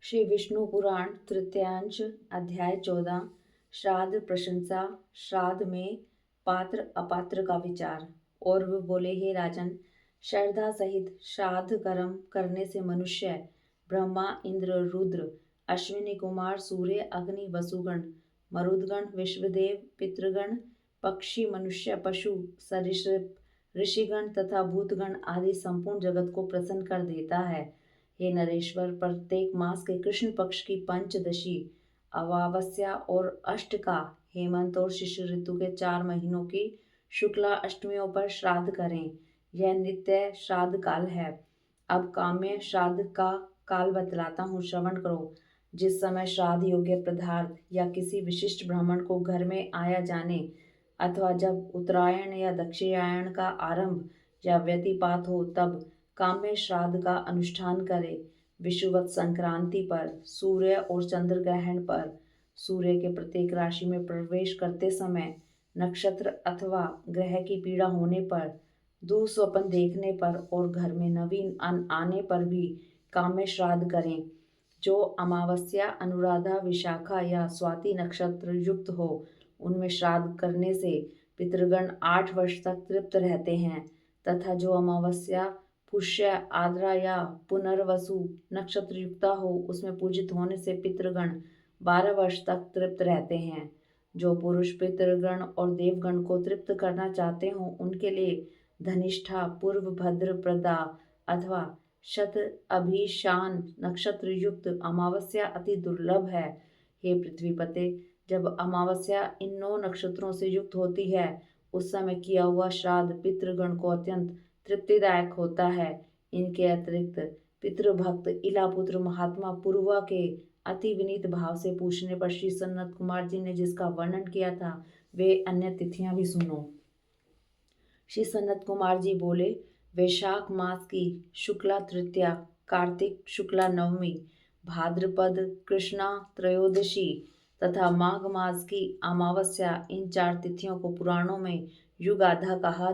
श्री विष्णु पुराण तृतीयांश अध्याय 14 श्राद्ध प्रशंसा। श्राद्ध में पात्र अपात्र का विचार। और वह बोले, हे राजन, श्रद्धा सहित श्राद्ध कर्म करने से मनुष्य, ब्रह्मा, इंद्र, रुद्र, अश्विनी कुमार, सूर्य, अग्नि, वसुगण, मरुदगण, विश्वदेव, पितृगण, पक्षी, मनुष्य, पशु, सरीसृप, ऋषिगण तथा भूतगण आदि संपूर्ण जगत को प्रसन्न कर देता है। हे नरेश्वर, प्रत्येक मास के कृष्ण पक्ष की पंचदशी, अमावस्या और अष्ट का, हेमंत और शिशिर ऋतु के 4 महीनों की शुक्ला अष्टमियों पर श्राद्ध करें। यह नित्य श्राद्ध काल है। अब काम्य श्राद्ध का काल बतलाता हूँ, श्रवण करो। जिस समय श्राद्ध योग्य पदार्थ या किसी विशिष्ट ब्राह्मण को घर में आया जाने, अथवा जब उत्तरायण या दक्षिणायण का आरंभ या व्यतिपात हो, तब काम्य श्राद्ध का अनुष्ठान करे। विषुवत संक्रांति पर, सूर्य और चंद्र ग्रहण पर, सूर्य के प्रत्येक राशि में प्रवेश करते समय, नक्षत्र अथवा ग्रह की पीड़ा होने पर, दुःस्वप्न देखने पर और घर में नवीन अन्न आने पर भी काम्य श्राद्ध करें। जो अमावस्या, अनुराधा, विशाखा या स्वाति नक्षत्र युक्त हो, उनमें श्राद्ध करने से पितृगण 8 वर्ष तक तृप्त रहते हैं, तथा जो अमावस्या पुष्य, आद्रा या पुनर्वसु नक्षत्र युक्ता हो, उसमें पूजित होने से पितृगण 12 वर्ष तक तृप्त रहते हैं। जो पुरुष पितृगण और देवगण को तृप्त करना चाहते हो, उनके लिए धनिष्ठा, पूर्व भद्र प्रदा अथवा शत अभिशान नक्षत्र युक्त अमावस्या अति दुर्लभ है। हे पृथ्वीपते, जब अमावस्या इन 9 नक्षत्रों से युक्त होती है, उस समय किया हुआ श्राद्ध पितृगण को अत्यंत तृप्तिदायक होता है। इनके अतिरिक्त पितृभक्त इलापुत्र महात्मा पूर्वा के अति विनीत भाव से पूछने पर श्री सनत कुमार जी ने जिसका वर्णन किया था, वे अन्य तिथियां भी सुनो। श्री सनत कुमार जी बोले, वैशाख मास की शुक्ला तृतीया, कार्तिक शुक्ला नवमी, भाद्रपद कृष्णा त्रयोदशी तथा माघ मास की अमावस्या, इन 4 तिथियों को पुराणों में युगाधा कहा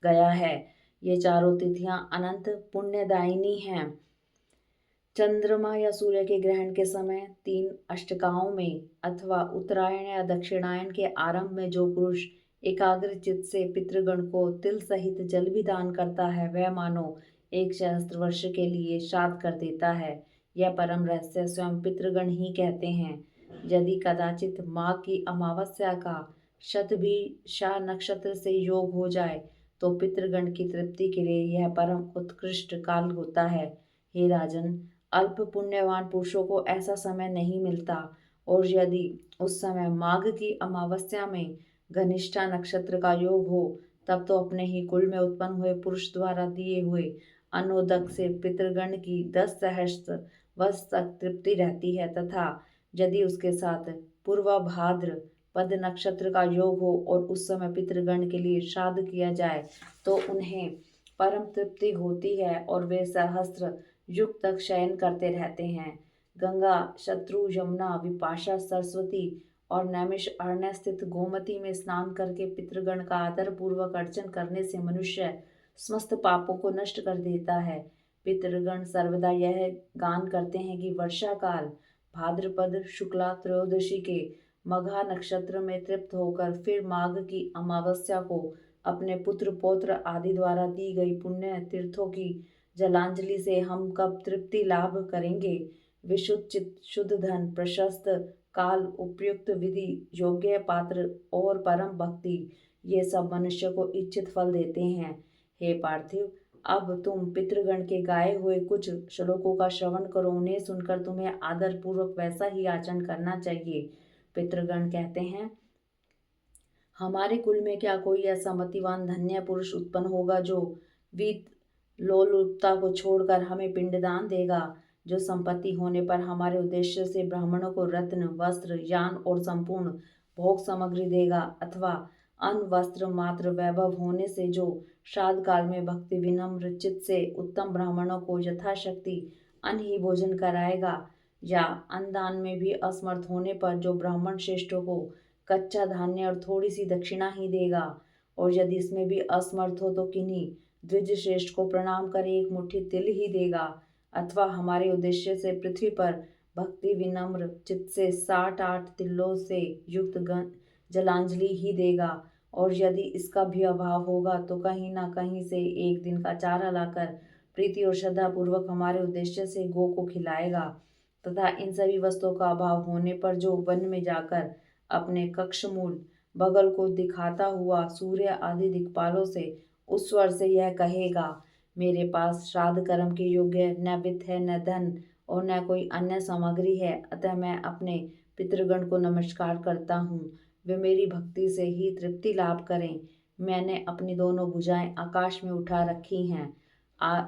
गया है। ये चारों तिथियां अनंत पुण्यदायिनी हैं। चंद्रमा या सूर्य के ग्रहण के समय 3 अष्टकाओं में अथवा उत्तरायण या दक्षिणायन के आरंभ में जो पुरुष एकाग्र चित्त से पितृगण को तिल सहित जल भी दान करता है, वह मानो 1 सहस्त्र वर्ष के लिए श्राद्ध कर देता है। यह परम रहस्य स्वयं पितृगण ही कहते हैं। यदि कदाचित माघ की अमावस्या का शतभिषा नक्षत्र से योग हो जाए, तो पितृगण की तृप्ति के लिए यह परम उत्कृष्ट काल होता है। हे राजन, अल्प पुण्यवान पुरुषों को ऐसा समय नहीं मिलता, और यदि उस समय माघ की अमावस्या में घनिष्ठा नक्षत्र का योग हो, तब तो अपने ही कुल में उत्पन्न हुए पुरुष द्वारा दिए हुए अन्नोदक से पितृगण की 10 सहस्त्र वर्ष तक तृप्ति रहती है, तथा यदि उसके साथ पूर्वाभाद्र पद नक्षत्र का योग हो और उस समय पितृगण के लिए श्राद्ध किया जाए, तो उन्हें परम तृप्ति होती है और वे सहस्त्र युग तक शयन करते रहते हैं। गंगा, शत्रु, यमुना, विपाशा, सरस्वती और नैमिष अरण्य स्थित गोमती में स्नान करके पितृगण का आदर पूर्वक अर्चन करने से मनुष्य समस्त पापों को नष्ट कर देता है। पितृगण सर्वदा यह गान करते हैं कि वर्षा काल भाद्रपद शुक्ला त्रयोदशी के मघा नक्षत्र में तृप्त होकर फिर माघ की अमावस्या को अपने पुत्र पौत्र आदि द्वारा दी गई पुण्य तीर्थों की जलांजलि से हम कब तृप्ति लाभ करेंगे। विशुद्ध चित्त, शुद्ध धन, प्रशस्त काल, उपयुक्त विधि, योग्य पात्र और परम भक्ति, ये सब मनुष्य को इच्छित फल देते हैं। हे पार्थिव, अब तुम पितृगण के गाए हुए कुछ श्लोकों का श्रवण करो। उन्हें सुनकर तुम्हें आदर पूर्वक वैसा ही आचरण करना चाहिए। पितृगण कहते हैं, हमारे कुल में क्या कोई ऐसा मतिवान धन्य पुरुष उत्पन्न होगा जो वीत लोलुपता को छोड़कर हमें पिंडदान देगा, जो संपत्ति होने पर हमारे उद्देश्य से ब्राह्मणों को रत्न, वस्त्र, यान और संपूर्ण भोग सामग्री देगा, अथवा अन्न वस्त्र मात्र वैभव होने से जो श्राद्ध काल में भक्ति विनम्र चित्त से उत्तम ब्राह्मणों को यथाशक्ति अन्न ही भोजन कराएगा, या अन्नदान में भी असमर्थ होने पर जो ब्राह्मण श्रेष्ठों को कच्चा धान्य और थोड़ी सी दक्षिणा ही देगा, और यदि इसमें भी असमर्थ हो तो किन्हीं द्विज श्रेष्ठ को प्रणाम कर 1 मुट्ठी तिल ही देगा, अथवा हमारे उद्देश्य से पृथ्वी पर भक्ति विनम्र चित्त से 68 तिलों से युक्त जलांजलि ही देगा, और यदि इसका भी अभाव होगा तो कहीं ना कहीं से एक दिन का चारा लाकर प्रीति और श्रद्धा पूर्वक हमारे उद्देश्य से गो को खिलाएगा, तथा इन सभी वस्तुओं का अभाव होने पर जो वन में जाकर अपने कक्ष मूल बगल को दिखाता हुआ सूर्य आदि दिक्पालों से उस स्वर से यह कहेगा, मेरे पास श्राद्ध कर्म के योग्य न वित्त है, न धन और न कोई अन्य सामग्री है, अतः मैं अपने पितृगण को नमस्कार करता हूँ, वे मेरी भक्ति से ही तृप्ति लाभ करें। मैंने अपनी दोनों भुजाएं आकाश में उठा रखी हैं।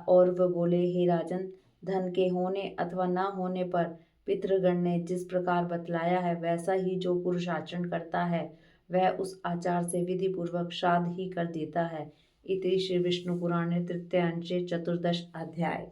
और वह बोले, हे राजन, धन के होने अथवा न होने पर पितृगण ने जिस प्रकार बतलाया है वैसा ही जो पुरुष आचरण करता है वह उस आचार से विधि पूर्वक श्राद्ध ही कर देता है। इति श्री विष्णु पुराणे तृतीयांशे चतुर्दश अध्याय।